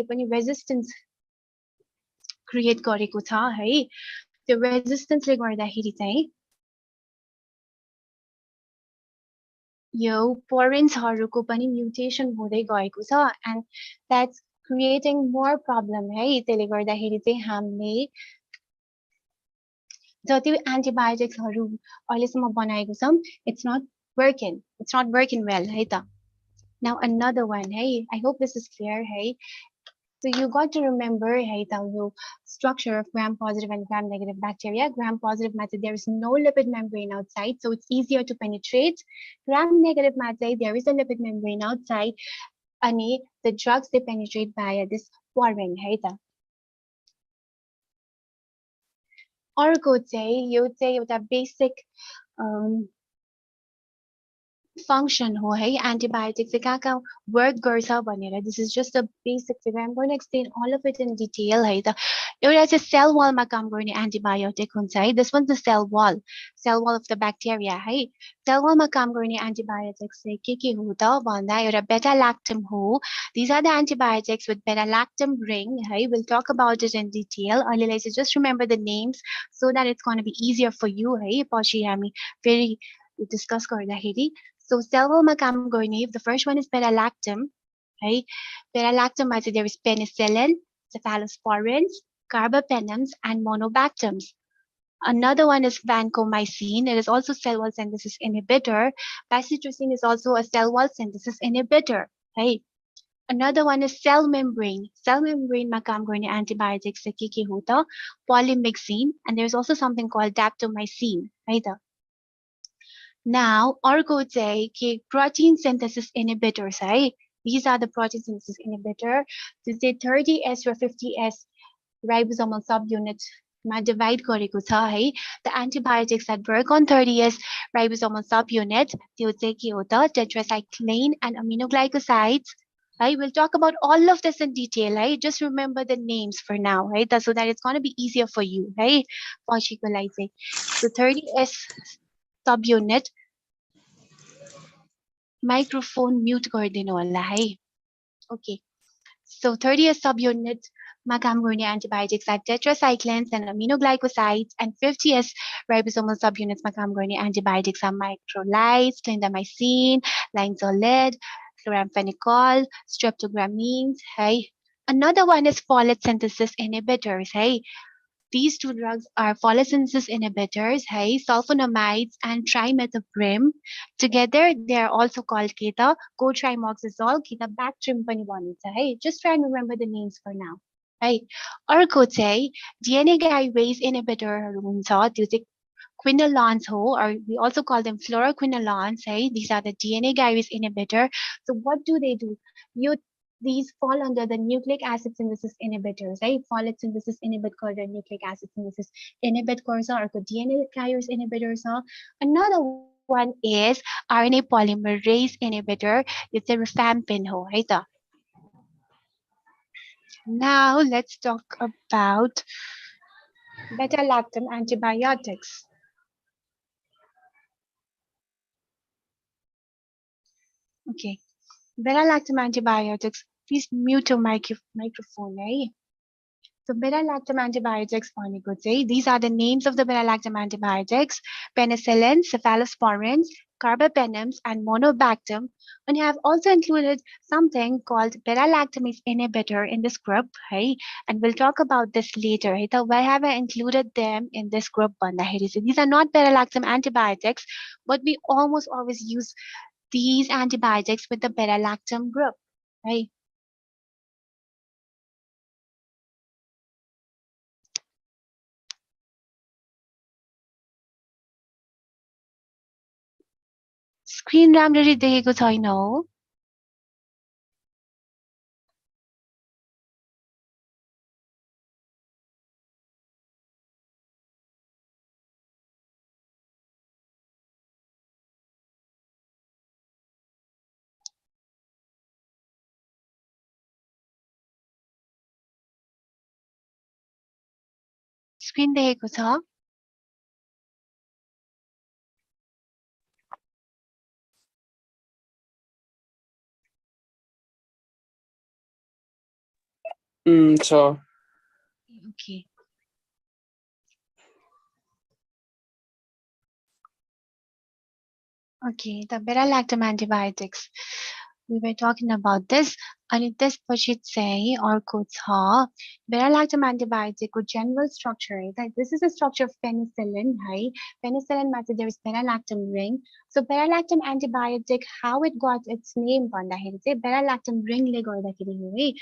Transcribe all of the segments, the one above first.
पनि resistance create गरेको छ है त्यो रेजिस्टेन्सले गर्दाखेरि चाहिँ यो पोरेन्सहरुको पनि म्युटेसन हुँदै गएको छ and that's creating more problem है त्यसले गर्दाखेरि चाहिँ हामीले जति एन्टिबायोटिक्सहरु अहिलेसम्म बनाएको छौं इट्स नट वर्किङ वेल है त now another one hey I hope this is clear hey so you got to remember hey the structure of gram positive and gram negative bacteria gram positive method there is no lipid membrane outside so it's easier to penetrate gram negative method there is a lipid membrane outside and the drugs they penetrate via this porin hey the अर्को चाहिँ यो चाहिँ एउटा basic function ho hai antibiotics ka work garcha bhanera this is just a basic figure I'm going to explain all of it in detail hai ta euta chai cell wall ma kaam garne antibiotic huncha hai this one's the cell wall of the bacteria hai cell wall ma kaam garne antibiotics chai ke ho ta bhanda euta beta lactam ho these are the antibiotics with beta lactam ring hai we'll talk about it in detail अहिले चाहिँ just remember the names so that it's going to be easier for you hai पछि हामी फेरि discuss गर्दाखेरि so cell wall ma kaam garne the first one is beta lactam right beta lactam ma there is penicillin cephalosporins carbapenems and monobactams another one is vancomycin it is also cell wall synthesis inhibitor bacitracin is also a cell wall synthesis inhibitor right another one is cell membrane ma kaam garne antibiotics se ke ho ta polymyxin and there is also something called daptomycin right now, अर्को चाहिँ के protein synthesis inhibitors है these are the protein synthesis inhibitor this is 30S or 50S ribosomal subunit मा divide गरेको छ है the antibiotics that work on 30S ribosomal subunit त्यो चाहिँ के हो त tetracycline and aminoglycosides right we'll talk about all of this in detail right just remember the names for now right so that it's going to be easier for you right पछिको लागि चाहिँ so 30S subunit microphone mute गरिदिनु होला है okay so 30th subunit ma kaam गर्ने antibiotics are tetracyclines and aminoglycosides and 50th ribosomal subunits ma kaam गर्ने antibiotics are macrolides clindamycin linezolid chloramphenicol streptogramines है another one is folate synthesis inhibitors है these two drugs are folate synthesis inhibitors, hey, sulfonamides and trimethoprim. Together, they are also called keta, cotrimoxazole, keta Bactrim pani bhanन्छ hey. Just try and remember the names for now. Hey, अर्को चाहिँ DNA gyrase inhibitor हुन्छ त्यो चाहिँ quinolones ho or we also call them fluoroquinolones hey. These are the DNA gyrase inhibitor. So what do? These fall under the nucleic acid synthesis inhibitors, right? Folate synthesis inhibit garda nucleic acid synthesis inhibit garcha arko DNA gyrase inhibitors ha another one is RNA polymerase inhibitor it's a rifampin ho hai ta now let's talk about beta lactam antibiotics okay beta lactam antibiotics please mute your microphone right so beta lactam antibiotics भनेको चाहिँ these are the names of the beta lactam antibiotics penicillin cephalosporins carbapenems and monobactam and have also included something called beta lactamase inhibitor in this group right and we'll talk about this later right so why have I included them in this group भन्दाखेरि so these are not beta lactam antibiotics but we almost always use these antibiotics with the beta lactam group right screen राम्ररी देखेको छैन हो screen देखेको छ So Okay. Okay, the beta-lactam antibiotics. We were talking about this, and this should say or quotes ha. Beta-lactam antibiotic with general structure. That this is a structure of penicillin. Right? Penicillin method there is beta-lactam ring. So beta-lactam antibiotic, how it got its name, banda hai. Say beta-lactam ring leg or the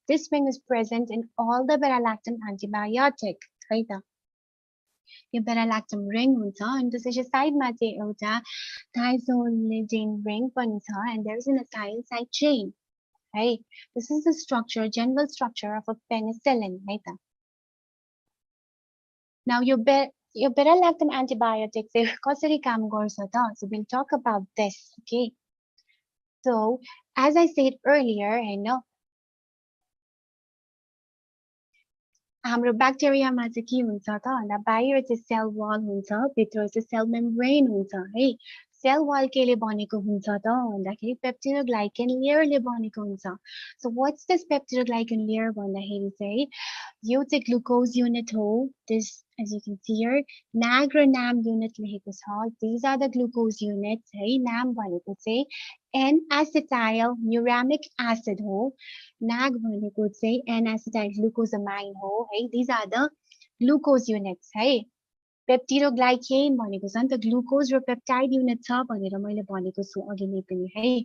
this ring is present in all the beta-lactam antibiotic. Right? यो beta-lactam ring हुन्छ अनि त्यसपछि साइडमा चाहिँ एउटा thiazolidine ring पनि छ and there is an acyl side chain. Right? This is the structure, general structure of a penicillin. Right? Now your beta-lactam antibiotic चाहिँ कसरी काम गर्छ त? So we'll talk about this. Okay. So as I said earlier, हैन हाम्रो ब्याक्टेरियामा चाहिँ के हुन्छ त भन्दा बाहिर चाहिँ सेल वाल हुन्छ, भित्र चाहिँ सेल मेम्ब्रेन हुन्छ है। सेल वाल केले बनेको हुन्छ त भन्दाखेरि पेप्टिडोग्लाइकेन लेयरले बनेको हुन्छ। So what's this peptidoglycan layer भन्दाखेरि चाहिँ यो चाहिँ ग्लुकोज युनिट हो। This as you can see here, NAG र NAM युनिट लेखेको छ। These are the glucose units है। NAM भनेको चाहिँ N-acetyl muramic acid हो। NAG भनेको चाहिँ N-acetyl glucosamine हो है। These are the glucose units है। पेप्टिडोग्लाइकेन भनेको छ नि त ग्लुकोज र पेप्टाइड युनिट छ भनेर मैले भनेको छु अघि नै पनि है।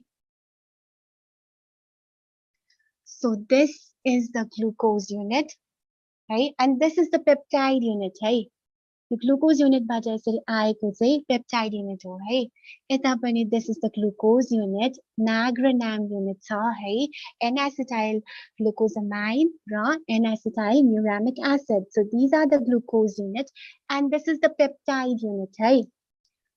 So this is the glucose unit, right? And this is the peptide unit, है। The glucose unit बाट यसरी आएको चाहिँ peptide unit हो है। यता पनि this is the glucose unit, NAG र NAM unit छ है। N-acetyl glucosamine र N-acetyl muramic acid. So these are the glucose unit and this is the peptide unit है।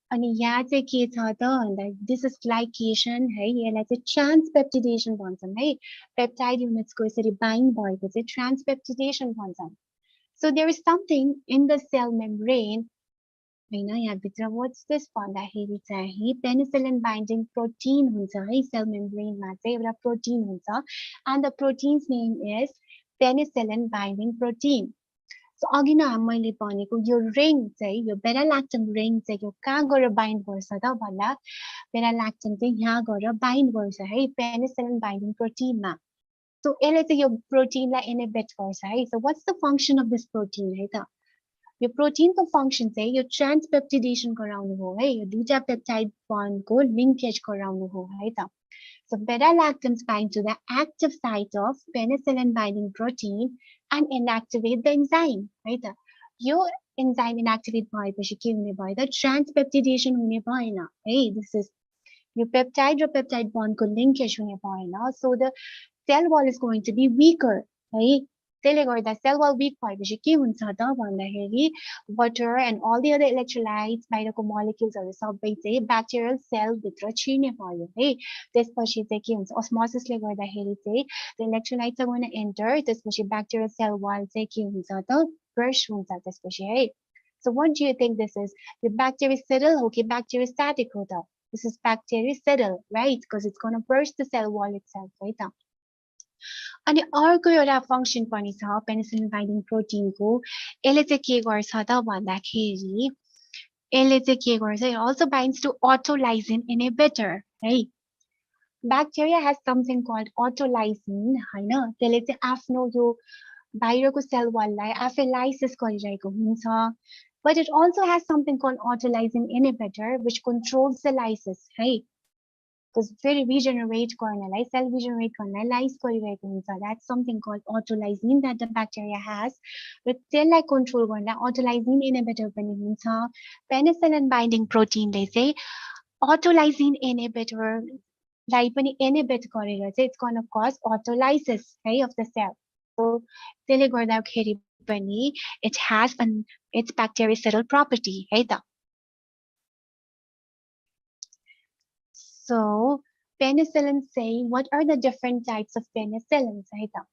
अनि यहाँ चाहिँ के छ त भन्दा this is glycation है। यसलाई चाहिँ transpeptidation भन्छन् है। Peptide units को यसरी bind भएको चाहिँ transpeptidation भन्छन्। So there is something in the cell membrane, हैन यहाँभित्र what's this भन्दाखेरि चाहिँ penicillin binding protein हुन्छ है। cell membrane मा चाहिँ एउटा protein हुन्छ and the protein's name is penicillin binding protein. So अघि नै मैले भनेको यो ring चाहिँ यो beta-lactam ring चाहिँ यो कहाँ गएर bind गर्छ त भन्दा beta-lactam चाहिँ यहाँ गएर bind गर्छ है penicillin binding protein मा। So यसले चाहिँ यो protein लाई inhibit गर्छ है। So what's the function of this protein है त? यो protein को function चाहिँ यो transpeptidation गराउनु हो है। यो दुईटा peptide bond को linkage गराउनु हो है त। So beta-lactams bind to the active site of penicillin binding protein and inactivate the enzyme है त। यो enzyme inactivate भएपछि के हुने भयो त transpeptidation हुने भएन है। This is यो peptide र peptide bond को linkage हुने भएन। So the cell wall is going to be weaker है। त्यसले गर्दा cell wall weak भएपछि के हुन्छ त भन्दाखेरि water and all the other electrolytes बाहिरको moleculesहरु सबै चाहिँ bacterial cell भित्र छिर्ने भयो है। त्यसपछि चाहिँ के हुन्छ osmosis ले गर्दाखेरि चाहिँ the electrolytes are going to enter, त्यसपछि bacterial cell wall चाहिँ के हुन्छ त burst हुन्छ त्यसपछि है। So what do you think this is? यो bactericidal हो कि bacteriostatic हो त? This is bactericidal, right? Because it's going to burst the cell wall itself है त। अनि अर्को एउटा फंक्सन पनि छ पेनिसिलिन बाइन्डिङ प्रोटिन को। यसले चाहिँ के गर्छ त भन्दाखेरि यसले चाहिँ के गर्छ it also binds to autolysin inhibitor है। Bacteria has something called autolysin हैन। त्यसले चाहिँ आफ्नो यो बाहिरको सेल वाललाई आफै लाइसिस गरिरहेको हुन्छ। But it also has something called autolysin inhibitor which controls the lysis है। Because फेरि regenerate गर्नलाई cell regenerate गर्नलाई lyse गरिरहेको हुन्छ। That's something called autolysin that the bacteria has. र त्यसलाई control गर्न autolysin inhibitor पनि हुन्छ। Penicillin binding protein ले चाहिँ autolysin inhibitor लाई पनि inhibit गरेर चाहिँ it's going to cause autolysis है of the cell. So त्यसले गर्दाखेरि पनि it has its bactericidal property है त। So penicillin say what are the different types of penicillins है त?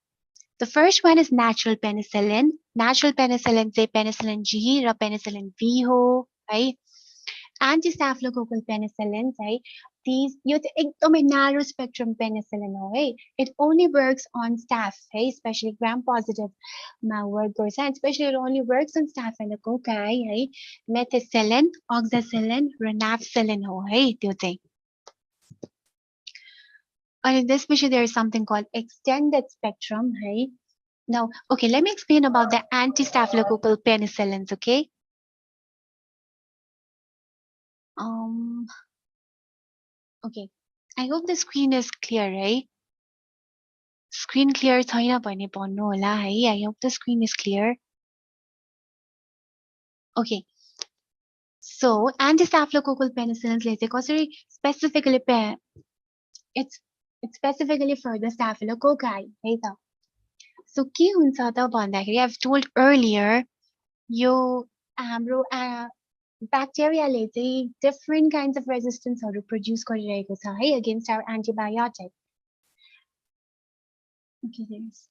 The first one is natural penicillin. Natural penicillin say penicillin G र penicillin V हो है। Anti-staphylococcal penicillins है these यो चाहिँ एकदमै narrow spectrum penicillin हो है. It only works on staph है, especially gram positive मा work गर्छ, and especially it only works on staphylococci है, methicillin, oxacillin, ranapicillin हो है त्यो चाहिँ. And in this species there is something called extended spectrum है. Now, okay, let me explain about the anti-staphylococcal penicillins, okay? Okay, I hope the screen is clear, right? Screen clear छैन भने भन्नु होला है. I hope the screen is clear. Okay. So, anti-staphylococcal penicillins ले चाहिँ कसरी specifically it's specifically for the staphylococci है त. So के हुन्छ त भन्दाखेरि I've told earlier यो हाम्रो bacteria ले चाहिँ different kinds of resistance हरू produce गरिरहेको छ है against our antibiotic. Okay, there's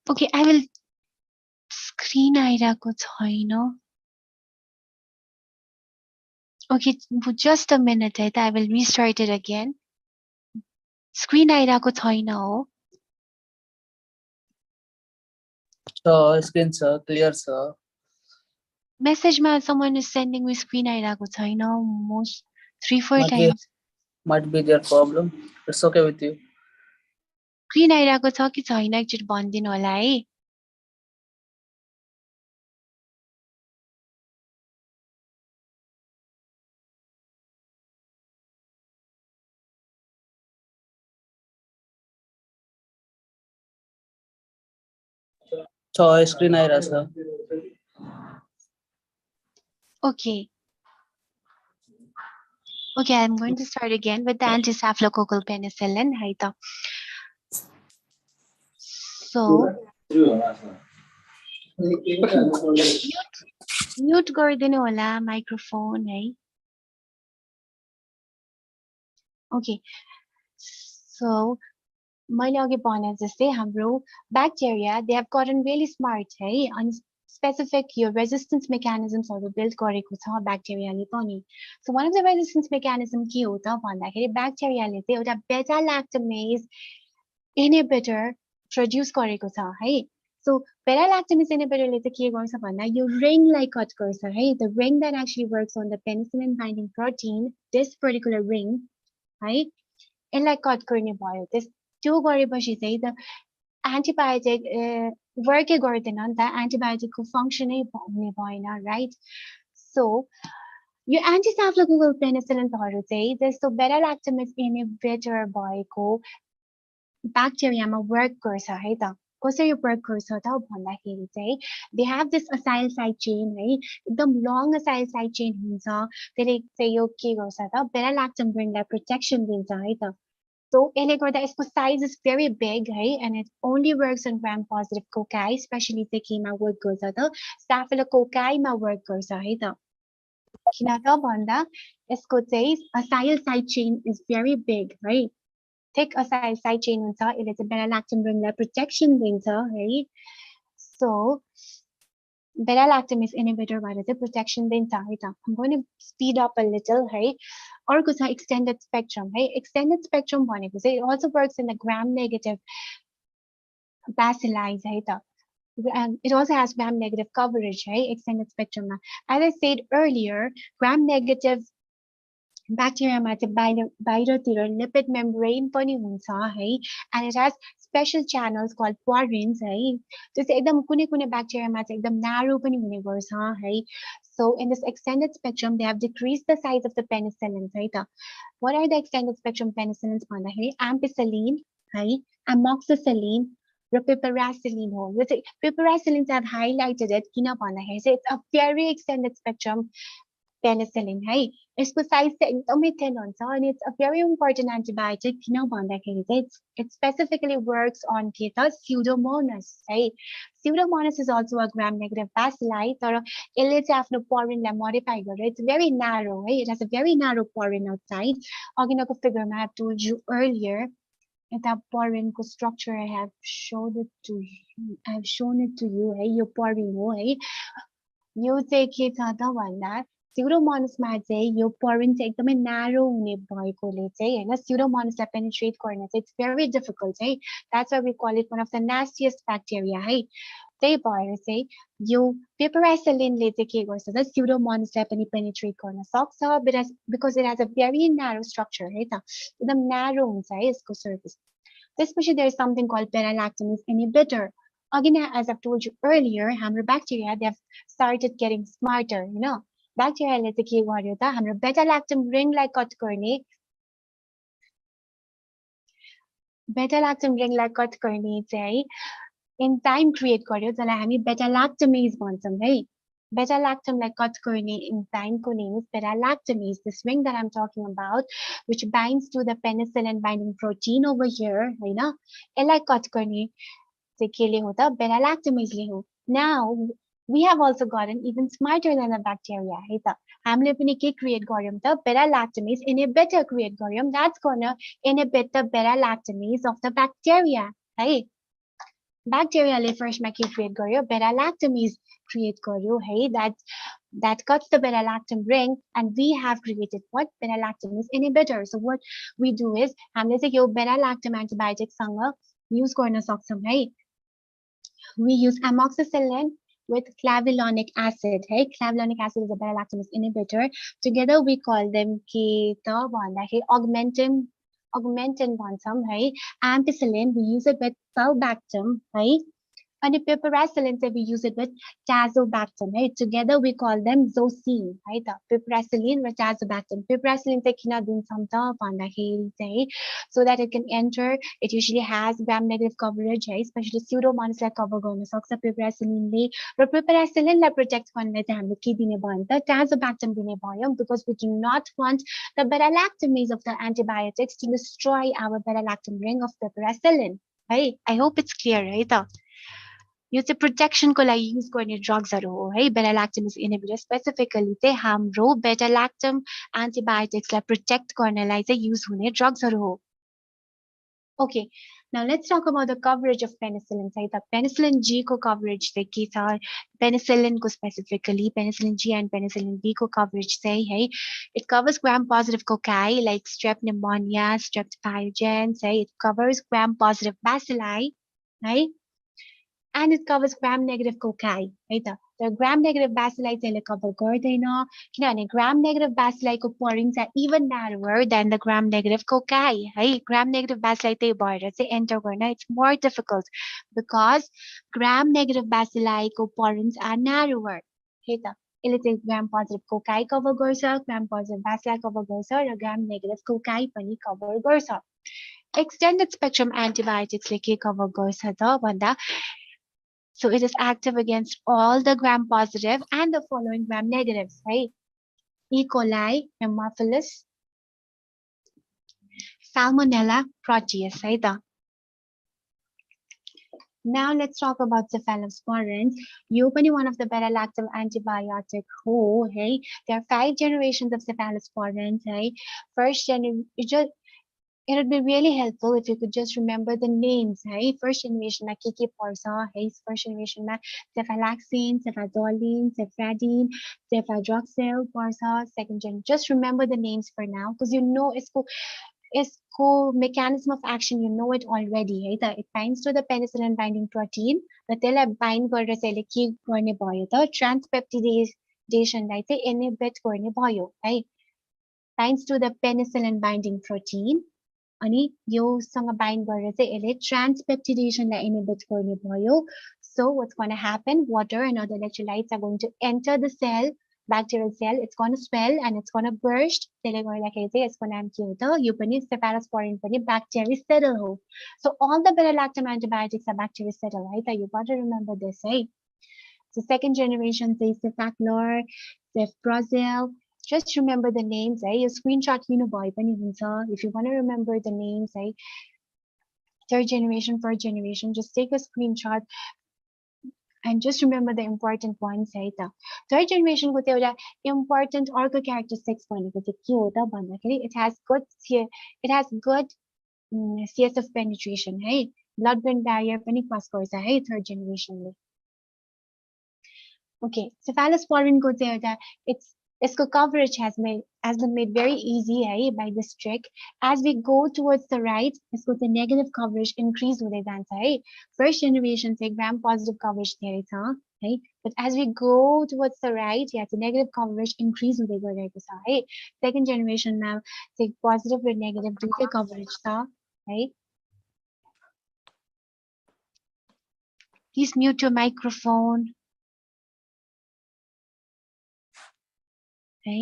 okay, I will screen आइरहेको छैन. Okay, just a minute, I will restart it again. Screen आइरहेको छैन हो. Screen sir, clear sir. Message ma someone is sending me screen आइरहेको छैन almost 3-4 times. Might be their problem. It's okay with you. Screen आइरहेको छ कि छैन एकचोटि भनिदिनु होला है. Screen आइरहेछ sir. Okay. Okay, I'm going to start again with the anti-staphylococcal penicillin है त. So mute गरिदिनु होला microphone है. Okay. So मैले अघि भने जस्तै हाम्रो bacteria they have gotten really smart है, and specific your resistance mechanisms हरू build गरेको छ bacteria ले पनि. So one of the resistance mechanism के हो त भन्दाखेरि bacteria ले चाहिँ एउटा beta lactamase inhibitor produce गरेको छ है. So beta lactamase inhibitor ले चाहिँ के गर्छ भन्दा यो ring लाई cut गर्छ है. The ring that actually works on the penicillin binding protein, this particular ring है, यसलाई cut गर्ने भयो. त्यो गरेपछि चाहिँ the antibiotic work गर्दैन नि त, antibiotic को function नै हुने भएन, right? So यो anti-staphylococcal penicillins हरू चाहिँ जस्तो beta lactamase inhibitor भएको bacteria मा work गर्छ है त. कसरी work गर्छ त भन्दाखेरि चाहिँ they have this acyl side chain है, एकदम long acyl side chain हुन्छ. त्यसले चाहिँ यो के गर्छ त beta lactam ringलाई protection दिन्छ है त. So यसले गर्दा यसको size is very big है, and it only works on gram positive cocci, especially चाहिँ केमा work गर्छ त staphylococci मा work गर्छ है त. किन त भन्दा यसको चाहिँ acyl side chain is very big है. Thick acyl side chain हुन्छ, यसले चाहिँ beta lactam ringलाई protection दिन्छ है. So beta lactamase inhibitor बाट चाहिँ protection दिन्छ है त. I'm going to speed up a little है. अर्को छ extended spectrum है. Extended spectrum भनेको चाहिँ it also works in the gram negative bacilli है त. And it also has gram negative coverage है extended spectrum मा. As I said earlier, gram negative bacteria मा चाहिँ बाहिरतिर lipid membrane पनि हुन्छ है, and it has special channels called porins है. त्यो चाहिँ एकदम कुनै bacteria मा चाहिँ एकदम narrow पनि हुने गर्छ है. So in this extended spectrum they have decreased the size of the penicillins है त. What are the extended spectrum penicillins भन्दाखेरि ampicillin है, amoxicillin र piperacillin हो. यो चाहिँ piperacillin चाहिँ I've highlighted it किन भन्दाखेरि चाहिँ it's a very extended spectrum penicillin है. यसको size चाहिँ एकदमै thin हुन्छ, and it's a very important antibiotic किन भन्दाखेरि चाहिँ it specifically works on के त pseudomonas है. Pseudomonas is also a gram negative bacilli, तर यसले चाहिँ आफ्नो porinलाई modify गरेर it's very narrow है. It has a very narrow porin outside. अघिनको figure मा I have told you earlier the porin को structure I have shown it to you है. यो porin हो है. यो चाहिँ के छ त भन्दा स्युडोमोनासमा चाहिँ यो पोरिन चाहिँ एकदमै न्यारो हुने भएकोले चाहिँ हैन स्युडोमोनासलाई पेनिट्रेट गर्न चाहिँ इट्स भेरी डिफिकल्ट है that's why we call it one of the nastiest bacteria है त्यही भएर चाहिँ यो पेपराइसिलिनले चाहिँ के गर्छ त स्युडोमोनासलाई पनि पेनिट्रेट गर्न सक्छ because it has a very narrow structure है त एकदम न्यारो हुन्छ है यसको सर्फेस त्यसपछि there is something called beta-lactamase inhibitor. Again, as I've told you earlier, हाम्रो bacteria they have started getting smarter, you know. Bacteria ले चाहिँ के गर्यो त हाम्रो beta-lactam ringलाई कट गर्ने चाहिँ enzyme create गर्यो जसलाई हामी beta-lactamase भन्छौँ है beta-lactamलाई कट गर्ने enzymeको name is beta-lactamase. This ring that I'm talking about, which binds to the penicillin binding protein over here, हैन यसलाई कट गर्ने चाहिँ केले हो त beta-lactamase हो. Now we have also gotten even smarter than the bacteria है त हामीले पनि के क्रिएट गर्यौं त beta-lactamase inhibitor क्रिएट गर्यौं that's gonna inhibit the beta-lactamase of the bacteria है bacteriaले फर्स्टमा के क्रिएट गर्यो beta-lactamase क्रिएट गर्यो है that cuts the beta-lactam ring and we have created what beta-lactamase inhibitor. So what we do is हामीले चाहिँ यो beta-lactam antibiotic सँग use गर्न सक्छौं है we use amoxicillin with clavulanic acid. Hey, clavulanic acid is a beta-lactamase inhibitor. Together we call them ke ta bhanदाखेरि augmentin bhaन्छौं है ampicillin we use it with sulbactam है अनि piperacillin चाहिँ we use it with tazobactam है together we call them zosine है त piperacillin र tazobactam piperacillin चाहिँ किन दिन्छौं त भन्दाखेरि चाहिँ so that it can enter it usually has gram negative coverage है especially pseudomonas लाई cover गर्न सक्छ piperacillin ले र piperacillin लाई protect गर्नलाई चाहिँ हामीले के दिने भयो त tazobactam दिने भयो because we do not want the beta-lactamase of the antibiotics to destroy our beta-lactam ring of piperacillin है I hope it's clear है त यो चाहिँ प्रोटेक्सनको लागि युज गर्ने ड्रग्सहरु हो है beta-lactamase inhibitor स्पेसिफिकली चाहिँ हाम्रो beta-lactam एन्टिबायोटिक्सलाई प्रोटेक्ट गर्नलाई चाहिँ युज हुने ड्रग्सहरु हो Okay, now let's talk about the coverage of penicillin. Say the penicillin G को coverage चाहिँ के छ penicillin को specifically penicillin G and penicillin B को coverage चाहिँ है it covers gram positive cocci like strep pneumonia, strep pyogenes है it covers gram positive bacilli है and it covers gram negative cocci है त तर gram negative bacilli चाहिँ यसले cover गर्दैन किनभने gram negative bacilli को porings are even narrower than the gram negative cocci है gram negative bacilli त्यही भएर चाहिँ enter गर्न it's more difficult because gram negative bacilli को porings are narrower है त यसले चाहिँ gram positive cocci cover गर्छ gram positive bacilli cover गर्छ र gram negative cocci पनि cover गर्छ extended spectrum antibiotics ले के cover गर्छ त भन्दा So it is active against all the gram positive and the following gram negatives, right? E. coli, Haemophilus, Salmonella, Proteus, right? Now let's talk about cephalosporins. You पनि one of the beta-lactam antibiotic हो, hey? There are 5 generations of cephalosporins, hey? First generation, it would be really helpful if you could just remember the names, hey? First generation ma के पर्छ, hey? First generation ma cephalaxine, cefazolin, cefradine, cefadroxil पर्छ. Second gen, just remember the names for now because you know यसको mechanism of action, you know it already, है त it binds to the penicillin binding protein र त्यसलाई bind गरेर चाहिँ यसले के गर्ने भयो त transpeptidation लाई चाहिँ inhibit गर्ने भयो है binds to the penicillin binding protein अनि योसँग bind गरेर चाहिँ यसले transpeptidation लाई inhibit गर्ने भयो so what's going to happen water and other electrolytes are going to enter the cell bacterial cell it's going to swell and it's going to burst त्यसले गर्दाखेरि चाहिँ यसको नाम के हो त यो पनि cephalosporin पनि bactericidal हो so all the beta-lactam antibiotics are bactericidal है त you got to remember this है so second generation चाहिँ cefaclor cefprozil just remember the names है यो screenshot लिनु भए पनि हुन्छ if you want to remember the names है third generation fourth generation just take a screenshot and just remember the important ones है त third generation को चाहिँ एउटा important अर्को characteristics भनेको चाहिँ के हो त भन्दाखेरि it has good CSF penetration है blood brain barrier पनि cross गर्छ है third generation ले Okay, cephalosporin को चाहिँ एउटा it's यसको coverage has been made very easy है by this trick. As we go towards the right, यसको चाहिँ negative coverage increase हुँदै जान्छ है. First generation चाहिँ gram positive coverage धेरै छ है. But as we go towards the right, yeah, the negative coverage increase हुँदै गइरहेको छ है. Second generation मा चाहिँ positive र negative दुईटै coverage छ है. Please mute your microphone. है.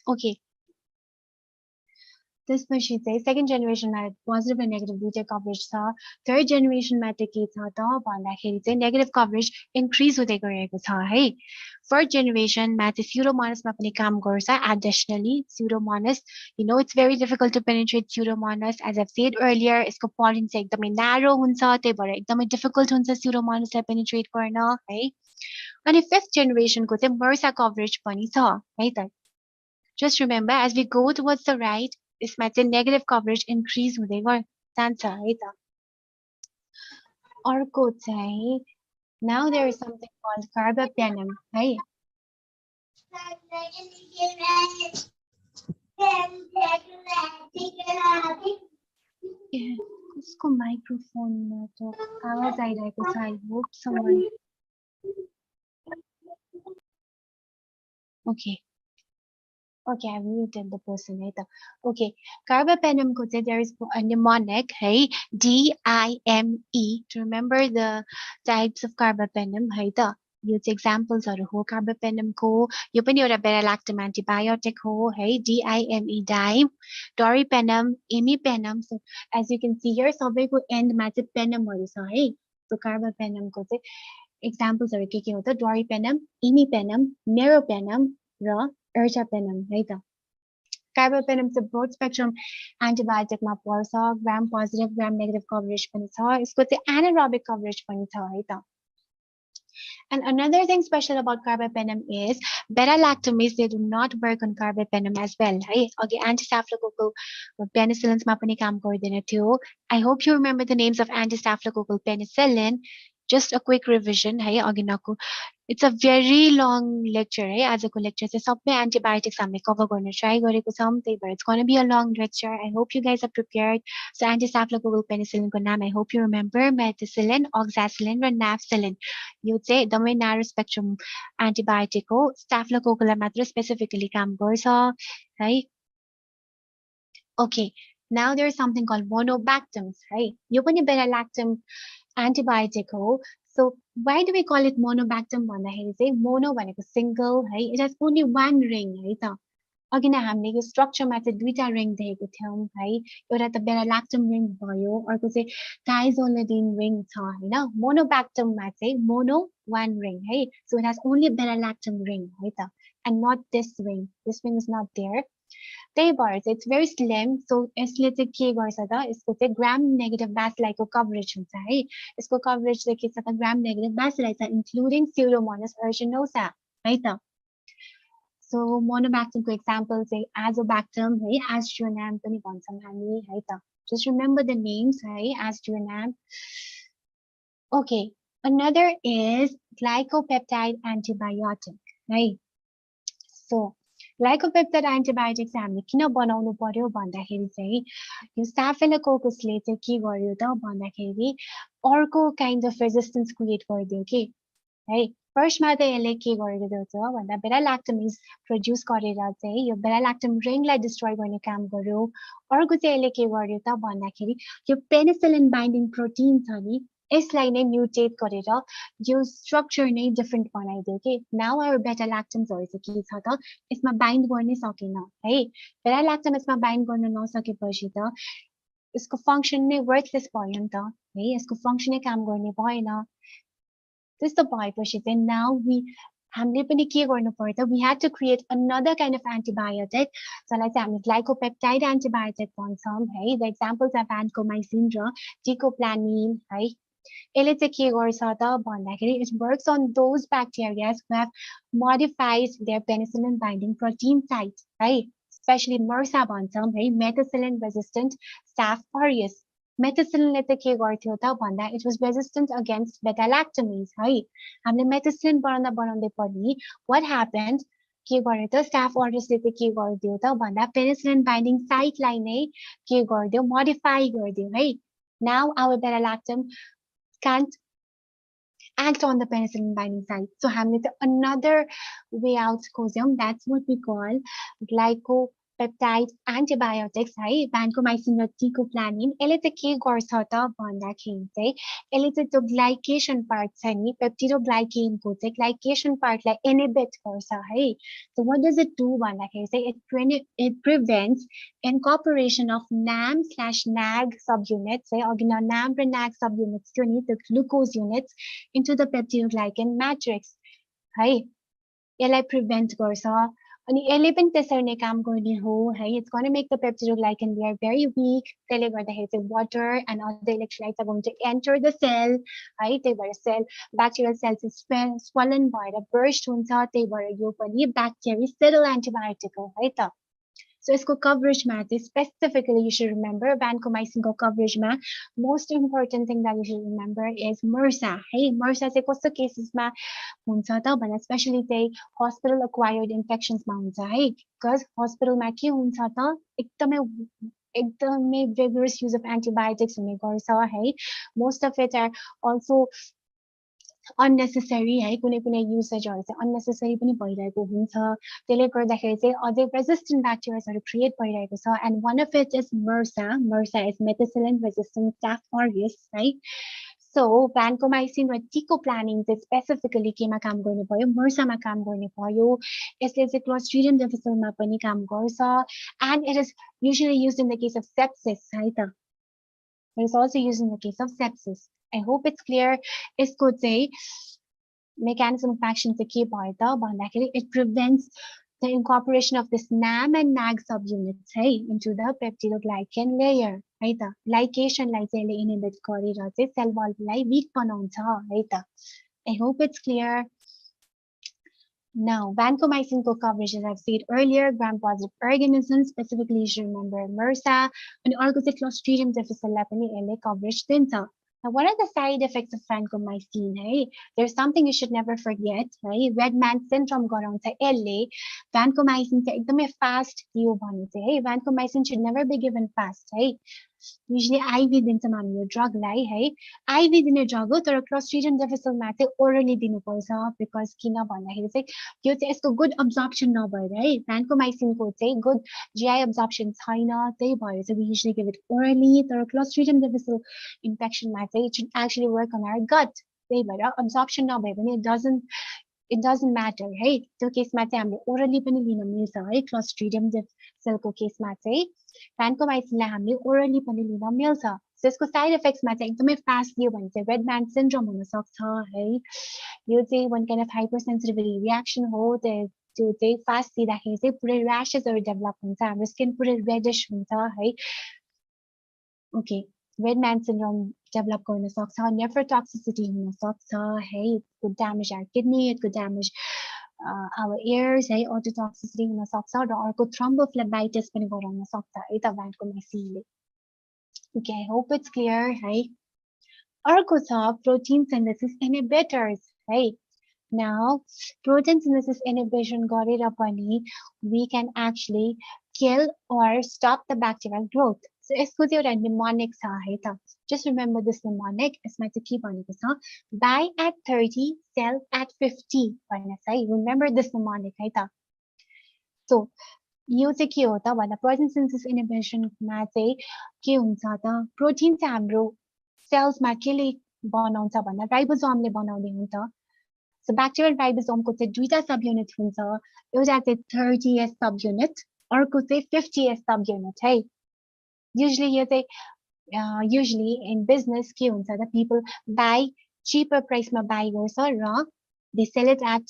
Okay. त्यसपछि चाहिँ second generation मा positive and negative दुईटै coverage छ. Third generation मा चाहिँ के छ त भन्दाखेरि चाहिँ negative coverage increase हुँदै गएको छ है. Fourth generation मा चाहिँ pseudomonas मा पनि काम गर्छ. Additionally, pseudomonas, you know, it's very difficult to penetrate pseudomonas. As I've said earlier, यसको pollen चाहिँ एकदमै narrow हुन्छ, त्यही भएर एकदमै difficult हुन्छ pseudomonas लाई penetrate गर्न है. अनि fifth generation को चाहिँ MRSA coverage पनि छ है त. Just remember, as we go towards the right, यसमा चाहिँ negative coverage increase हुँदै जान्छ है त. अर्को चाहिँ now there is something called carbapenem है. कसको माइक्रोफोनमा त आवाज आइरहेको छ. I hope someone. Okay, I've muted the person है त. Okay, carbapenem को चाहिँ there is a mnemonic है, DIME to remember the types of carbapenem है त. यो चाहिँ examples-हरु हो carbapenem को. यो पनि एउटा beta-lactam antibiotic हो है, DIME dime, doripenem, imipenem. So as you can see here, सबैको end मा चाहिँ penem-हरु छ है. So carbapenem को चाहिँ examples-हरु के हो त doripenem, imipenem, meropenem र ertapenem है त. Carbapenem चाहिँ broad spectrum antibiotic मा पर्छ. gram positive, gram negative coverage पनि छ. यसको चाहिँ anaerobic coverage पनि छ है त. And another thing special about carbapenem is beta-lactamase, they do not work on carbapenem as well है. अघि anti-staphylococcal penicillins मा पनि काम गर्दैन थियो. I hope you remember the names of anti-staphylococcal penicillin. Just a quick revision है अघिनको. It's a very long lecture है. आजको lecture चाहिँ सबै antibiotics हामीले cover गर्न try गरेको छौं. त्यही भएर it's going to be a long lecture. I hope you guys are prepared. So anti-staphylococcal penicillin को नाम I hope you remember, methicillin, oxacillin र nafcillin. यो चाहिँ एकदमै narrow spectrum antibiotic हो. Staphylococcal मात्र specifically काम गर्छ है. Okay, now there is something called monobactams है. यो पनि beta-lactam antibiotic हो. So why do we call it monobactam भन्दाखेरि चाहिँ mono भनेको single है. It has only one ring है त. अघि नै हामीले यो स्ट्रक्चरमा चाहिँ दुईटा रिङ देखेको थियौं है. एउटा त beta-lactam ring भयो, अर्को चाहिँ thiazolidine ring छ हैन. Monobactam मा चाहिँ mono one ring है. So it has only beta-lactam ring है त, and not this ring. This ring is not there. त्यही भएर चाहिँ it's very slim. So यसले चाहिँ के गर्छ त, यसको चाहिँ gram negative bacilliको coverage हुन्छ है. यसको coverage चाहिँ के छ त gram negative bacilli छ, including Pseudomonas aeruginosa है त. So monobactam को example चाहिँ azobactam है, aztreonam पनि भन्छौं हामी है त. Just remember the names है, aztreonam. Okay, another is glycopeptide antibiotic है. So glycopeptide antibiotics हामीले किन बनाउनु पर्यो भन्दाखेरि चाहिँ यो स्टाफिलोकोकसले चाहिँ के गर्यो त भन्दाखेरि अर्को काइन्ड अफ रेजिस्टेन्स क्रिएट गरिदियो के है. फर्स्टमा त यसले के गरेको छ भन्दा beta-lactamase प्रोड्युस गरेर चाहिँ यो beta-lactam रिङलाई डिस्ट्रोय गर्ने काम गर्यो. अर्को चाहिँ यसले के गर्यो त भन्दाखेरि यो पेनिसिलिन बाइन्डिङ प्रोटिन छ नि, यसलाई नै म्युटेट गरेर यो स्ट्रक्चर नै डिफरेन्ट बनाइदियो के. नाउ आवर beta-lactams चाहिँ के छ त यसमा बाइन्ड गर्नै सकेन है. beta-lactam यसमा बाइन्ड गर्न नसकेपछि त यसको फंक्सन नै वर्थलेस भयो नि त है. यसको फंक्सनै काम गर्ने भएन. त्यस्तो भएपछि चाहिँ नाउ हामीले पनि के गर्नु पर्यो त, we had to create another kind of antibiotic. जसलाई चाहिँ हामी glycopeptide antibiotic भन्छौं है. The examples are vancomycin र teicoplanin है. यसले चाहिँ के गर्छ त भन्दाखेरि it works on those bacteria who have modified their penicillin binding protein site है. Especially MRSA भन्छौं है, methicillin resistant Staph aureus. मेथिसिलिनले त के गर्थ्यो त भन्दा इट वाज रेजिस्टेन्ट अगेन्स्ट बेटा ल्याक्टोमेज है हामीले मेथिसिलिन बनाउँदै पनि व्हाट ह्यापेन्ड के गर्यो त स्टाफ अर्डर्सले त के गरिदियो त भन्दा पेनिसिलिन बाइन्डिङ साइटलाई नै के गरिदियो मोडिफाई गरिदियो है नाउ आवर बेटा ल्याक्टम can't act on the penicillin binding site. So हामीले त another way out खोज्यौं. That's what we call glycopeptide antibiotics है vancomycin र teicoplanin. यसले त के गर्छ त भन्दाखेरि चाहिँ यसले चाहिँ त्यो ग्लाइकेसन पार्ट छ नि पेप्टिडोग्लाइकेनको चाहिँ ग्लाइकेसन पार्टलाई इनिबिट गर्छ है. So what does it do भन्दाखेरि चाहिँ it prevents incorporation of NAM/NAG subunits है अघि NAM र NAG subunits थियो नि the glucose units into the peptidoglycan matrix है यसलाई प्रिभेन्ट गर्छ अनि यसले पनि त्यसरी नै काम गर्ने हो है it's going to make the peptidoglycan layer very weak त्यसले गर्दाखेरि चाहिँ water and other electrolytes are going to enter the cell है त्यही भएर cell bacterial cells swollen भएर burst हुन्छ त्यही भएर यो पनि bactericidal antibiotic हो है त So इसको coverage मा चाहिँ specifically you should remember vancomycin को coverage मा most important thing that you should remember is MRSA है MRSA चाहिँ कस्तो cases मा हुन्छ त भन्दा especially चाहिँ hospital acquired infections मा हुन्छ है because hospital मा के हुन्छ त एकदमै vigorous use of antibiotics हुने गर्छ है most of it are also unnecessary है कुनै कुनै युसेजहरु चाहिँ unnecessary पनि भइरहेको हुन्छ त्यसले गर्दाखेरि चाहिँ अझै resistant bacteriaहरू क्रिएट भइरहेको छ and one of it is MRSA is methicillin resistant staph aureus है so vancomycin र teicoplanin चाहिँ specifically केमा काम गर्ने भयो MRSA मा काम गर्ने भयो यसले चाहिँ Clostridium difficile मा पनि काम गर्छ and it is usually used in the case of sepsis है त it is also used in the case of sepsis I hope it's clear. इसको चाहिँ mechanism of action चाहिँ के भयो त भन्दाखेरि it prevents the incorporation of this NAM and NAG subunits है into the peptidoglycan layer है त glycation लाई चाहिँ यसले inhibit गरेर चाहिँ cell wall लाई weak बनाउँछ है त I hope it's clear. Now, vancomycin co-coverage, as I've said earlier, gram-positive organisms, specifically you should remember MRSA, and अर्को चाहिँ Clostridium difficile लाई पनि यसले coverage दिन्छ. Now, what are the side effects of vancomycin? Hey, there's something you should never forget. Right? Red man syndrome गराउँछ यसले vancomycin चाहिँ एकदमै fast दियो भने चाहिँ है vancomycin should never be given fast है usually IV दिन्छौँ हामी यो ड्रगलाई है IV दिने ड्रग हो तर Clostridium difficile मा चाहिँ orally दिनुपर्छ because किन भन्दाखेरि चाहिँ यो चाहिँ यसको good absorption नभएर है vancomycin को चाहिँ good GI absorption छैन त्यही भएर चाहिँ we usually give it orally तर Clostridium difficile infection मा चाहिँ it should actually work on our gut त्यही भएर absorption नभए पनि it doesn't matter है त्यो केसमा चाहिँ हामीले orally पनि लिन मिल्छ है Clostridium difficile को केसमा चाहिँ vancomycin लाई हामीले orally पनि लिन मिल्छ so यसको side effects मा चाहिँ एकदमै fast दियो भने चाहिँ red man syndrome हुन सक्छ है यो चाहिँ one kind of hypersensitivity reaction हो त्यो चाहिँ fast दिँदाखेरि चाहिँ पुरै rashes develop हुन्छ हाम्रो skin पुरै reddish हुन्छ है okay red man syndrome develop गर्न सक्छ nephrotoxicity हुन सक्छ है it could damage our kidney it could damage our ears है ototoxicity हुन सक्छ र अर्को thrombophlebitis पनि गराउन सक्छ है त vancomycin ले okay I hope it's clear है अर्को छ protein synthesis inhibitors है now protein synthesis inhibition गरेर पनि we can actually kill or stop the bacterial growth so यसको चाहिँ एउटा mnemonic छ है त just remember this mnemonic यसमा चाहिँ के भनेको छ buy at 30 sell at 50 भनेको छ है remember this mnemonic है त so यो चाहिँ के हो त भन्दा protein synthesis inhibition मा चाहिँ के हुन्छ त प्रोटिन चाहिँ हाम्रो सेल्स मा केले बनाउँछ भन्दा राइबोसोम ले बनाउने हो त so bacterial ribosome को चाहिँ दुईटा सबयुनिट हुन्छ एउटा चाहिँ 30s सबयुनिट अर्को चाहिँ 50s सबयुनिट है usually यो चाहिँ usually in business के हुन्छ त people buy cheaper price मा buy गर्छ र they sell it at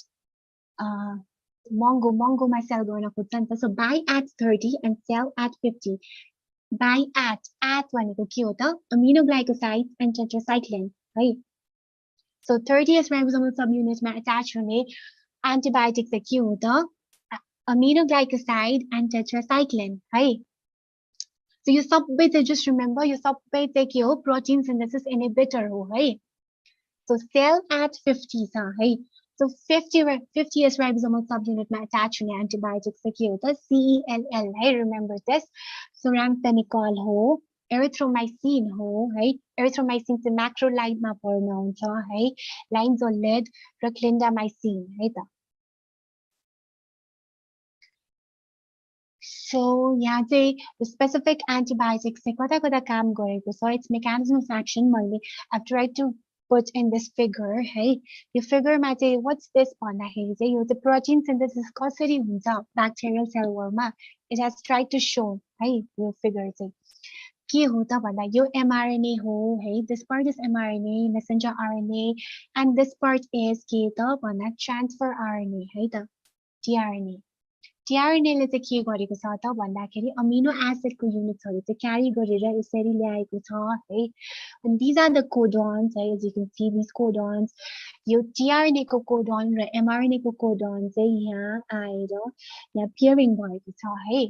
महँगो मा sell गर्न खोज्छ नि त so buy at 30 and sell at 50 buy at भनेको के हो त aminoglycosides and tetracycline है so 30s ribosomal subunit मा attach हुने antibiotic चाहिँ के हो त aminoglycoside and tetracycline है So you सबै just remember you सबै के हो protein synthesis inhibitor हो है. So cell at 50 छ है. So 50s ribosomal subunit मा attach हुने antibiotics चाहिँ के हो त CELL है. Remember this. So ramphenicol हो, erythromycin हो है. Erythromycin चाहिँ macrolide मा पर्न हुन्छ है. Linezolid र clindamycin है त. So यहाँ चाहिँ specific antibiotics चाहिँ कता कता काम गरेको छ. Its mechanism of action मैले I've tried to put in this figure है. यो figure मा चाहिँ what's this भन्दाखेरि चाहिँ यो चाहिँ protein synthesis कसरी हुन्छ bacterial cell wall मा. It has tried to show है यो figure चाहिँ. के हो त भन्दा यो mRNA हो है. This part is mRNA, messenger RNA, and this part is के त भन्दा transfer RNA है त tRNA. tRNA ले चाहिँ के गरेको छ त भन्दाखेरि अमिनो एसिड को युनिट्सहरु चाहिँ क्यारी गरेर यसरी ल्याएको छ है. And these are the codons है. As you can see these codons. यो tRNA को codon र mRNA को codon चाहिँ यहाँ आएर यहाँ pairing भएको छ है.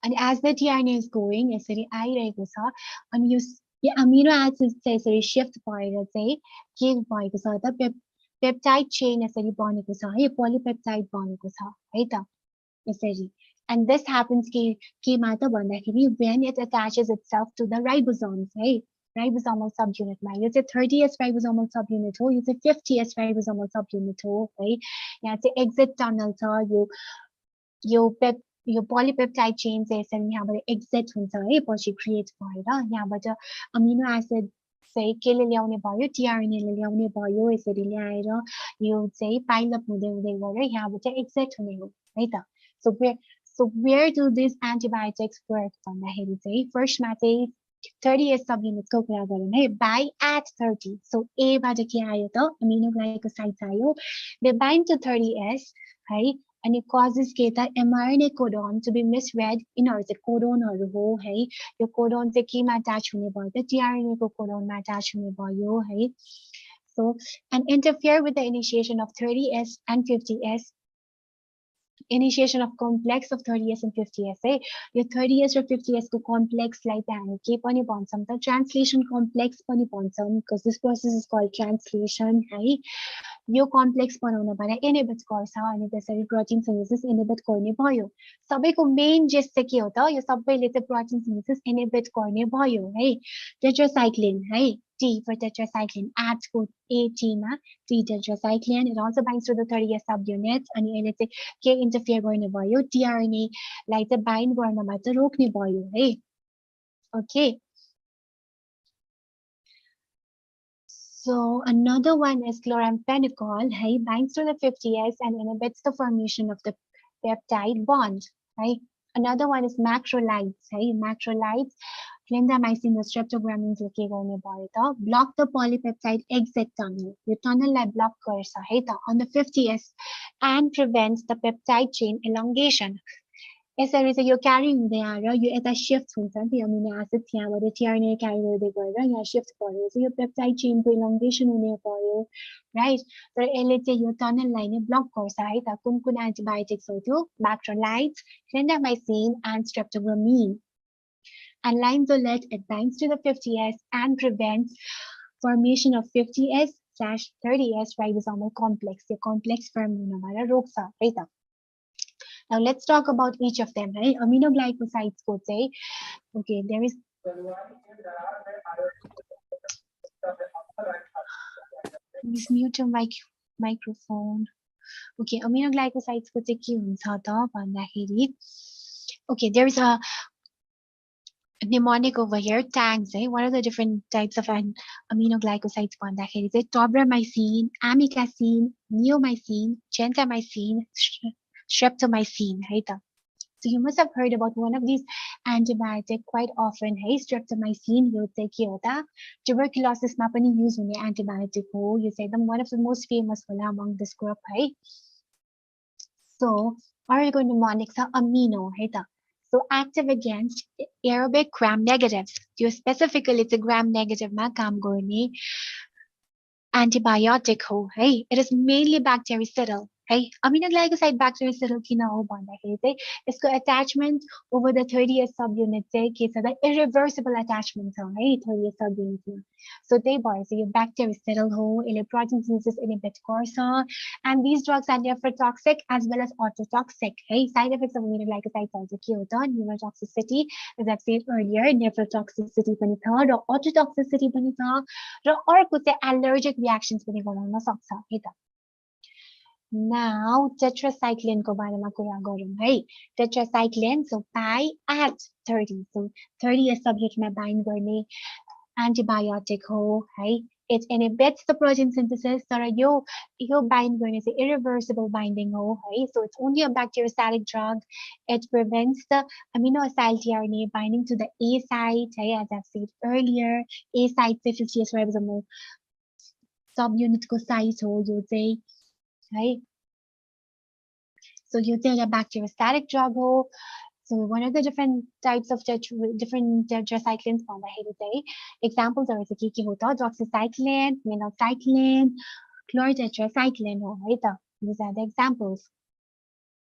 And as the tRNA is going यसरी आइरहेको छ अनि यो अमिनो एसिड चाहिँ यसरी शिफ्ट भएर चाहिँ के भएको छ त peptide chain यसरी बनेको छ है. polypeptide बनेको छ है त यसरी. And this happens केमा त भन्दाखेरि when it attaches itself to the ribosomes है. Ribosomal subunit मा यो चाहिँ 30s ribosomal subunit हो. यो चाहिँ 50s ribosomal subunit हो है. यहाँ चाहिँ exit tunnel छ. यो polypeptide chain चाहिँ यसरी यहाँबाट exit हुन्छ है पछि create भएर यहाँबाट अमिनो एसिड चाहिँ केले ल्याउने भयो tRNA ले ल्याउने भयो यसरी ल्याएर यो चाहिँ pile up हुँदै हुँदै गएर यहाँबाट exit हुने हो है त. So where do these antibiotics work भन्दाखेरि चाहिँ first मा चाहिँ 30s subunit को कुरा गरौँ है. By at 30. So A बाट के आयो त aminoglycosides आयो. They bind to 30s है. And it causes के त mRNA codon to be misread. यिनीहरु चाहिँ कोडोनहरु हो है. यो कोडोन चाहिँ केमा अट्याच हुने भयो त tRNA को कोडोनमा अट्याच हुने भयो है. So and interfere with the initiation of 30s and 50s. Initiation of complex of 30s and 50s है. यो 30s र 50s को complex लाई त हामी के पनि भन्छौं त translation complex पनि भन्छौं because this process is called translation है. यो complex बनाउनबाट inhibit गर्छ अनि त्यसरी protein synthesis inhibit गर्ने भयो. सबैको main gist चाहिँ के हो त यो सबैले चाहिँ protein synthesis inhibit गर्ने भयो है. Tetracycline है. T for tetracycline at को AT मा T tetracycline. It also binds to the 30s subunits अनि यसले चाहिँ के interfere गर्ने भयो tRNA लाई चाहिँ bind गर्नबाट रोक्ने भयो है. Okay. So another one is chloramphenicol, hey, binds to the 50s and inhibits the formation of the peptide bond. Right? Another one is macrolides, hey, macrolides, clindamycin or streptogramins के गर्ने भयो त block the polypeptide exit tunnel. यो tunnel लाई block गर्छ है त on the 50s and prevents the peptide chain elongation. यसरी चाहिँ यो क्यारी हुँदै आएर यो यता शिफ्ट हुन्छ नि त अमिनो एसिड यहाँबाट tRNA क्यारी गर्दै गएर यहाँ शिफ्ट भएर चाहिँ यो पेप्टाइड चेनको इलोंगेसन हुने भयो राइट. तर यसले चाहिँ यो टनललाई नै ब्लक गर्छ है त. कुन कुन एन्टिबायोटिक्स हो त्यो macrolides, clindamycin and streptogramine. And linezolid, it binds to the 50s and prevents formation of 50s/30s ribosomal complex. यो complex form हुनबाट रोक्छ है त. Now let's talk about each of them. Right? Aminoglycosides को चाहिँ okay, there is please mute your microphone. Okay, aminoglycosides को चाहिँ के हुन्छ त भन्दाखेरि okay, there is a mnemonic over here, tags. What are the different types of aminoglycosides भन्दाखेरि चाहिँ tobramycin, amikacin, neomycin, gentamicin, streptomycin है त. So you must have heard about one of these antibiotic quite often है. Streptomycin यो चाहिँ के हो त tuberculosis मा पनि use हुने antibiotic हो. यो चाहिँ एकदम one of the most famous होला among this group है. So अर्को mnemonic छ amino है त. So active against aerobic gram negatives. यो specifically चाहिँ gram negative मा काम गर्ने antibiotic हो है. It is mainly bactericidal. है aminoglycoside bactericidal किन हो भन्दाखेरि चाहिँ यसको attachment over the 30th subunit चाहिँ के छ त irreversible attachment छ है 30th subunit मा so त्यही भएर चाहिँ यो bactericidal हो यसले protein synthesis inhibit गर्छ and these drugs are nephrotoxic as well as ototoxic है side effects of aminoglycosides चाहिँ के हो त neurotoxicity as I've said earlier nephrotoxicity पनि छ र ototoxicity पनि छ र अर्को चाहिँ allergic reactions पनि गराउन सक्छ है त Now, tetracycline को बारेमा कुरा गरौँ है tetracycline so pi at 30 so 30 subunitमा bind गर्ने antibiotic हो है it inhibits the protein synthesis तर यो bind गर्ने चाहिँ irreversible binding हो है so it's only a bacteriostatic drug it prevents the amino acyl tRNA binding to the A site है as I've said earlier A site चाहिँ 50S ribosomal subunit को site हो यो चाहिँ है so यो चाहिँ एउटा bacteriostatic drug हो so one of the different types of different tetracyclines भन्दाखेरि चाहिँ examples चाहिँ के हो त doxycycline minocycline chlortetracycline हो है त these are the examples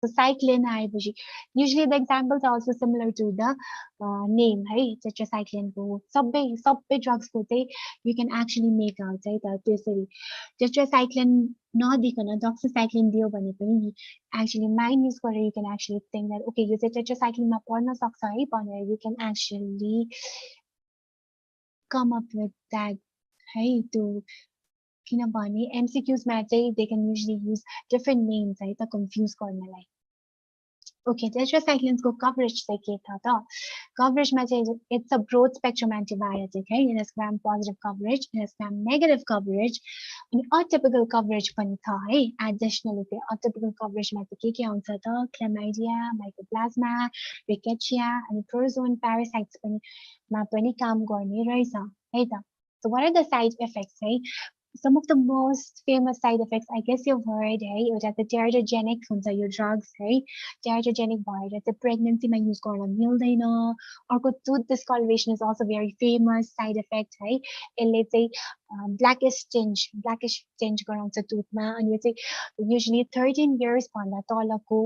so cycline आएपछि usually the examples are also similar to the name है tetracycline को सबै drugs को चाहिँ you can actually make out है त त्यसरी tetracycline नदिकन doxycycline दियो भने पनि actually mind use गरेर you can actually think that okay यो चाहिँ tetracycline मा पर्न सक्छ है भनेर you can actually come up with that है to किनभने MCQs मा चाहिँ they can usually use different names है त confuse गर्नलाई Okay, tetracyclines को coverage चाहिँ के छ त coverage मा चाहिँ it's a broad spectrum antibiotic है it has gram positive coverage it has gram negative coverage अनि atypical coverage पनि छ है additionally चाहिँ atypical coverage मा चाहिँ के आउँछ त chlamydia mycoplasma rickettsia अनि protozoan parasites पनि काम गर्ने रहेछ है त so what are the side effects है some of the most famous side effects I guess you've heard है एउटा त teratogenic हुन्छ यो drugs है teratogenic भएर चाहिँ pregnancy मा use गर्न मिल्दैन अर्को tooth discoloration is also very famous side effect है यसले चाहिँ blackish tinge गराउँछ tooth मा अनि यो चाहिँ usually 13 years भन्दा तलको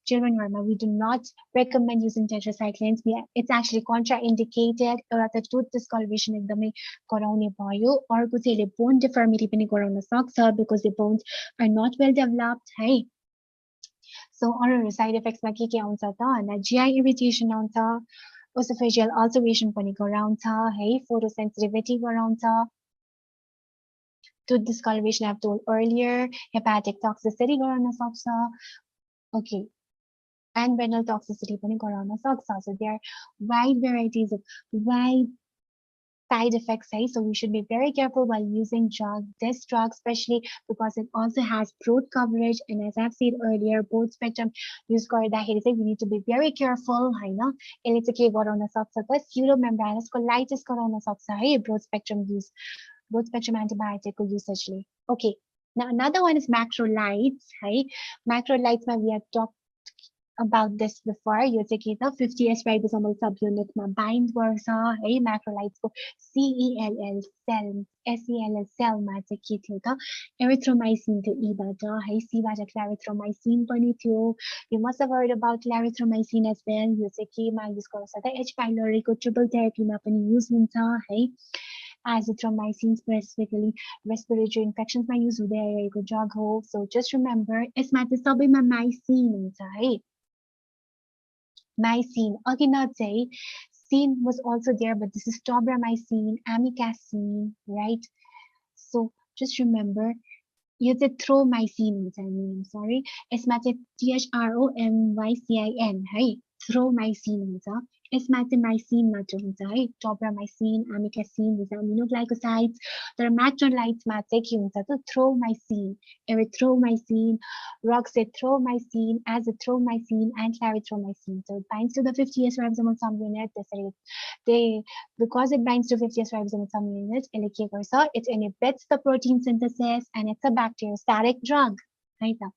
children we do not recommend using tetracyclines it's actually contraindicated एउटा त tooth discoloration एकदमै गराउने भयो अर्को चाहिँ यसले bone deformity पनि गराउन सक्छ because the bones are not well developed है so अरू side effects मा के आउँछ त भन्दा GI irritation आउँछ esophageal ulceration पनि गराउँछ है photosensitivity गराउँछ tooth discoloration I've told earlier hepatic toxicity गराउन सक्छ okay and renal toxicity पनि गराउन सक्छ so there are wide varieties of wide side effects है so we should be very careful while using this drug especially because it also has broad coverage and as I've said earlier broad spectrum use गर्दाखेरि चाहिँ we need to be very careful हैन यसले चाहिँ के गराउन सक्छ त pseudomembranous colitis गराउन सक्छ है broad spectrum antibiotic को usage ले okay now another one is macrolides है macrolides मा we have talked about this before यो चाहिँ के त 50S ribosomal subunit मा bind गर्छ है macrolides को CELL cell SELL cell मा चाहिँ के थियो त erythromycin थियो E बाट है C बाट clarithromycin पनि थियो you must have heard about clarithromycin as well यो चाहिँ के मा युज गर्छ त H pylori को triple therapy मा पनि युज हुन्छ है azithromycin specifically respiratory infections मा युज हुँदै आइरहेको drug हो so just remember यसमा चाहिँ सबैमा mycin हुन्छ है mycin again चाहिँ sin was also there but this is tobramycin amikacin right so just remember यो चाहिँ thromycin हुन्छ I'm sorry यसमा चाहिँ THROMYCIN है thromycin हुन्छ यसमा चाहिँ mycin मात्र हुन्छ है tobramycin amikacin these are aminoglycosides तर macrolides मा चाहिँ के हुन्छ त thromycin erythromycin roxithromycin azithromycin and clarithromycin so it binds to the 50S ribosomal subunit because it binds to 50S ribosomal subunit यसले के गर्छ it inhibits the protein synthesis and it's a bacteriostatic drug है त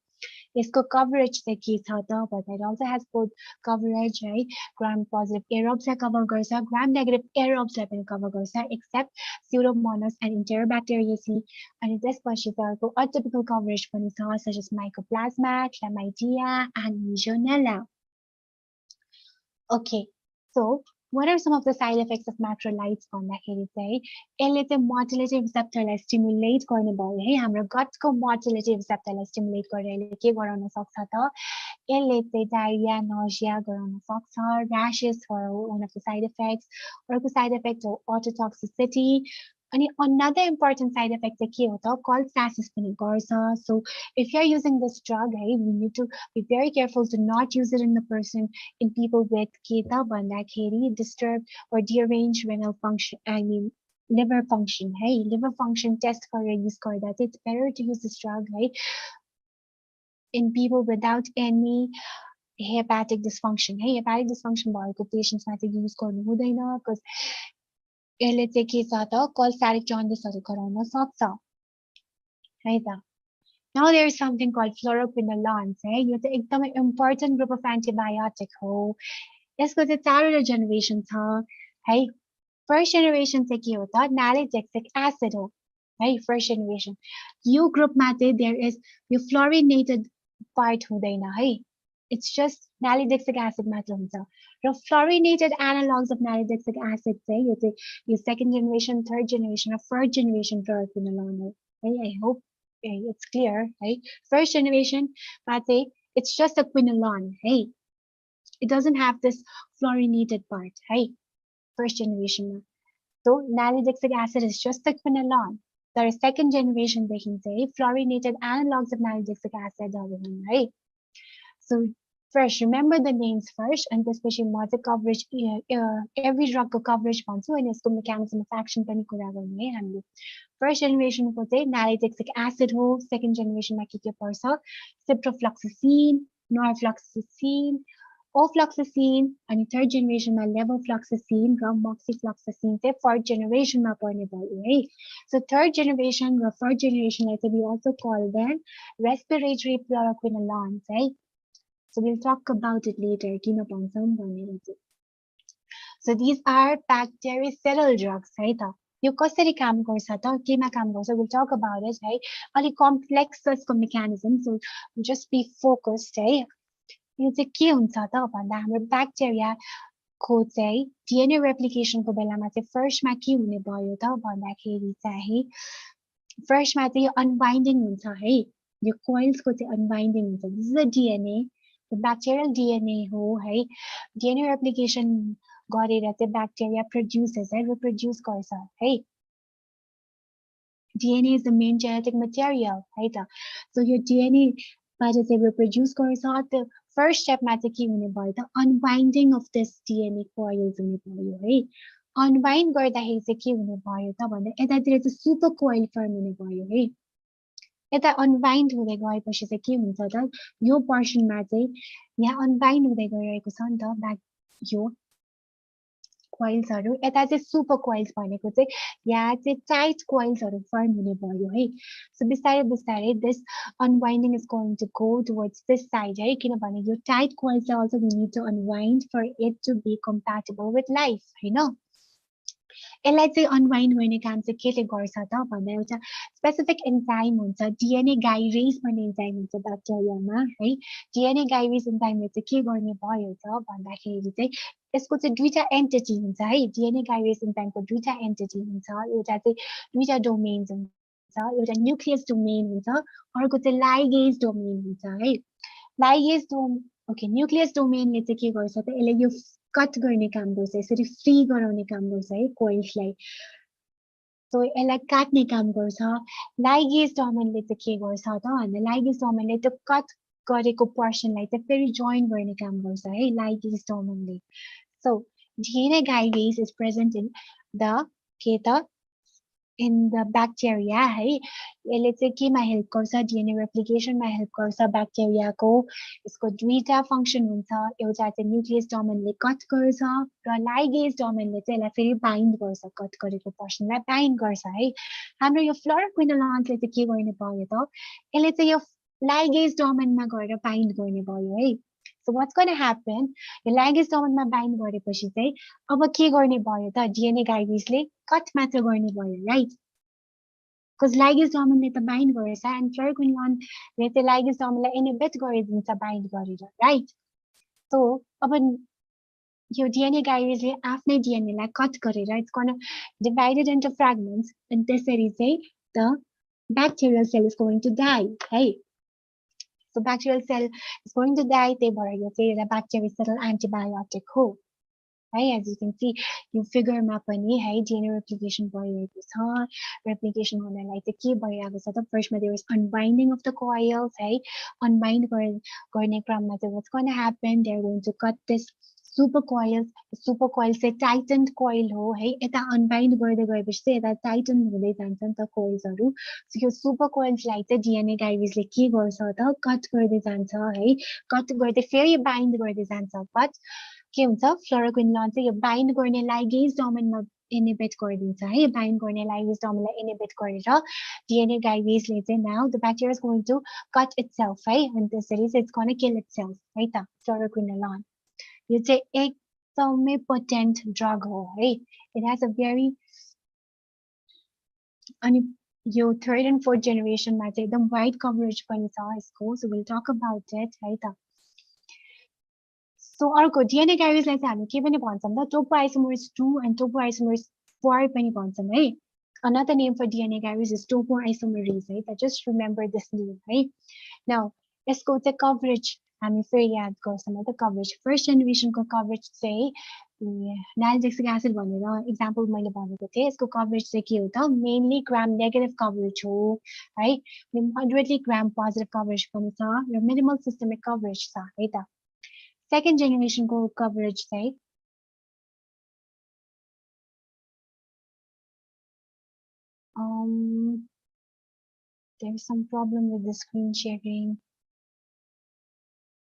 यसको coverage चाहिँ के छ त भन्दा it also has both coverage है gram positive aerobes लाई कभर गर्छ gram negative aerobes लाई पनि कभर गर्छ except pseudomonas and enterobacteriaceae अनि त्यसपछि त अर्को atypical coverage पनि छ such as mycoplasma chlamydia and legionella. Okay, so what are some of the side effects of macrolides भन्दाखेरि चाहिँ यसले चाहिँ मोटिलिटी रिसेप्टरलाई स्टिमुलेट गर्ने भयो है हाम्रो गटको मोटिलिटी रिसेप्टरलाई स्टिमुलेट गरेर यसले के गराउन सक्छ त यसले चाहिँ डायरिया नोजिया गराउन सक्छ rashes for one of the side effects अर्को साइड इफेक्ट हो अटोटोक्सिसिटी अनि another important side effect चाहिँ के हो त cholestasis पनि गर्छ so if you are using this drug hey we need to be very careful to not use it in the person in people with के त भन्दाखेरि disturbed or deranged renal function I mean liver function hey liver function test गरेर use गर्दा चाहिँ it's better to use this drug hey in people without any hepatic dysfunction hey hepatic dysfunction भएको patients मा चाहिँ use गर्नु हुँदैन because यसले चाहिँ के छ त cholestatic jaundiceहरु गराउन सक्छ है त Now there is something called fluoroquinolones है यो चाहिँ एकदमै important group of antibiotic हो यसको चाहिँ चारवटा generation छ है first generation चाहिँ के हो त nalidixic acid हो है first generation यो ग्रुपमा चाहिँ there is यो fluorinated part हुँदैन है it's just nalidixic acid मात्र हुन्छ र fluorinated analogs of nalidixic acid चाहिँ यो second generation third generation र fourth generation fluoroquinolone हो है I hope it's clear है first generation मा चाहिँ it's just a quinolone है it doesn't have this fluorinated part है first generation मा so nalidixic acid is just a quinolone तर second generation देखि चाहिँ fluorinated analogs of nalidixic acid हुन् है so first remember the names first and त्यसपछि म चाहिँ coverage every drug को coverage भन्छु अनि यसको mechanism of action पनि कुरा गर्ने है हामीले first generation को चाहिँ nalidixic acid हो second generation मा के पर्छ ciprofloxacin norfloxacin ofloxacin अनि third generation मा levofloxacin र moxifloxacin चाहिँ fourth generation मा पर्ने भयो है so third generation र fourth generation लाई चाहिँ we also call them respiratory fluoroquinolones है so we'll talk about it later किन भन्छौं भनेर चाहिँ so these are bactericidal drugs है त यो कसरी काम गर्छ त केमा काम गर्छ we'll talk about it है अलि complex यसको mechanism so just be focused है यो चाहिँ के हुन्छ त भन्दा हाम्रो ब्याक्टेरिया को चाहिँ DNA replication को बेलामा चाहिँ first मा के हुने भयो त भन्दाखेरि चाहिँ first मा चाहिँ unbinding हुन्छ है यो coils को चाहिँ unbinding हुन्छ this is the DNA the bacterial DNA हो है DNA replication गरेर चाहिँ bacteria produces है reproduce गर्छ है DNA is the main genetic material है त so यो DNA बाट चाहिँ reproduce गर्छ the first step मा चाहिँ के हुने भयो त unbinding of this DNA coils हुने भयो है unbind गर्दाखेरि चाहिँ के हुने भयो त भन्दा यतातिर चाहिँ super coil form हुने भयो है यता unbind हुँदै गएपछि चाहिँ के हुन्छ त यो portion मा चाहिँ यहाँ unbind हुँदै गइरहेको छ नि त ब्याक यो coils हरु यता चाहिँ super coils भनेको चाहिँ यहाँ चाहिँ tight coils हरु form हुने भयो है so बिस्तारै बिस्तारै this unwinding is going to go towards this side है किनभने यो tight coils also we need to unwind for it to be compatible with life हैन यसलाई चाहिँ unwind गर्ने काम चाहिँ केले गर्छ त भन्दा एउटा स्पेसिफिक एन्जाइम हुन्छ DNA gyrase भन्ने एन्जाइम हुन्छ ब्याक्टेरियामा है DNA gyrase एन्जाइमले चाहिँ के गर्ने भयो त भन्दाखेरि चाहिँ यसको चाहिँ दुईटा एन्टिटी हुन्छ है DNA gyrase एन्जाइमको दुईटा एन्टिटी हुन्छ एउटा चाहिँ दुईटा डोमेन्स हुन्छ एउटा न्यूक्लियस डोमेन हुन्छ अर्को चाहिँ लाइगेज डोमेन हुन्छ है लाइगेज ओके न्यूक्लियस डोमेनले चाहिँ के गर्छ त यसले यो कट गर्ने काम गर्छ यसरी फ्री गराउने काम गर्छ है कोइल्सलाई सो यसलाई काट्ने काम गर्छ लाइगेज डोमेनले चाहिँ के गर्छ त भन्दा लाइगेज डोमेनले त्यो कट गरेको पोर्सनलाई चाहिँ फेरि जोइन गर्ने काम गर्छ है लाइगेज डोमेनले so DNA gyrase is present in the के त in the bacteria है यसले चाहिँ केमा हेल्प गर्छ DNA replication मा हेल्प गर्छ ब्याक्टेरिया को यसको दुईटा फंक्सन हुन्छ एउटा चाहिँ न्यूक्लियस डोमेनले कट गर्छ र लाइगेज डोमेनले चाहिँ यसलाई फेरि बाइन्ड गर्छ कट गरेको पोर्सनलाई बाइन्ड गर्छ है हाम्रो यो फ्लोरोक्विनोलोन्सले चाहिँ के गर्ने भयो त यसले चाहिँ यो ligase domainमा गएर बाइन्ड गर्ने भयो है. So what's going to happen? यो ligase domainमा बाइन्ड गरेपछि चाहिँ अब के गर्ने भयो त DNA गाइबेजले कट मात्र गर्ने भयो, right? Because ligase domainले त बाइन्ड गरेछ and fluoroquinoloneले चाहिँ ligase domainलाई inhibit गरिदिन्छ बाइन्ड गरेर, right? So अब यो DNA गाइबेजले आफ्नै DNA लाई कट गरेर it's going to divide it into fragments and त्यसरी चाहिँ the bacterial cell is going to die, है. So bacterial cell is going to die. त्यही भएर यो चाहिँ एउटा bactericidal antibiotic हो, है. As you can see, यो फिगरमा पनि है DNA replication भइरहेको छ. Replication हुनलाई चाहिँ के भइरहेको छ त फर्स्टमा there is unbinding of the coils, है. Unbind गर्ने क्रममा चाहिँ what's going to happen? They are going to cut this super coils. Super coil चाहिँ tightened coil हो, है. यता unbind गर्दै गएपछि चाहिँ यता tighten हुँदै जान्छ नि त coilsहरु. So यो super coilsलाई चाहिँ DNA गाइबेजले के गर्छ त कट गर्दै जान्छ, है. कट गर्दै फेरि बाइन्ड गर्दै जान्छ. But के हुन्छ फ्लोरोक्विनोलोन चाहिँ यो बाइन्ड गर्ने लाइगेज डोमेनमा इनहिबिट गरिदिन्छ, है. बाइन्ड गर्ने लाइगेज डोमेनलाई इनहिबिट गरेर DNA गाइबेजले चाहिँ now the bacteria is going to cut itself, है. अनि त्यसरी चाहिँ it's going to kill itself, है त फ्लोरोक्विनोलोन. यो चाहिँ एकदमै पोटेन्ट ड्रग हो, है. इट हैज अ भेरी अनि यो थर्ड एन्ड फोर्थ जेनेरेसनमा चाहिँ एकदम वाइड कभरेज पनि छ यसको. So will talk about it, है त. So अर्को DNA गाइबेजलाई चाहिँ हामी के पनि भन्छौँ त topoisomerase 2 and topoisomerase 4 पनि भन्छौँ, है. Another name for DNA gairase is topoisomerase, है. So just remember this name, है. Now यसको चाहिँ coverage हामी फेरि याद गर्छौँ त coverage. First generation को coverage चाहिँ nalidixic acid भनेर example मैले भनेको थिएँ. यसको coverage चाहिँ के हो त mainly gram negative coverage हो, है. moderately gram positive coverage पनि छ र minimal systemic coverage छ, है त. Second generation को coverage चाहिँ there's some problem with the screen sharing.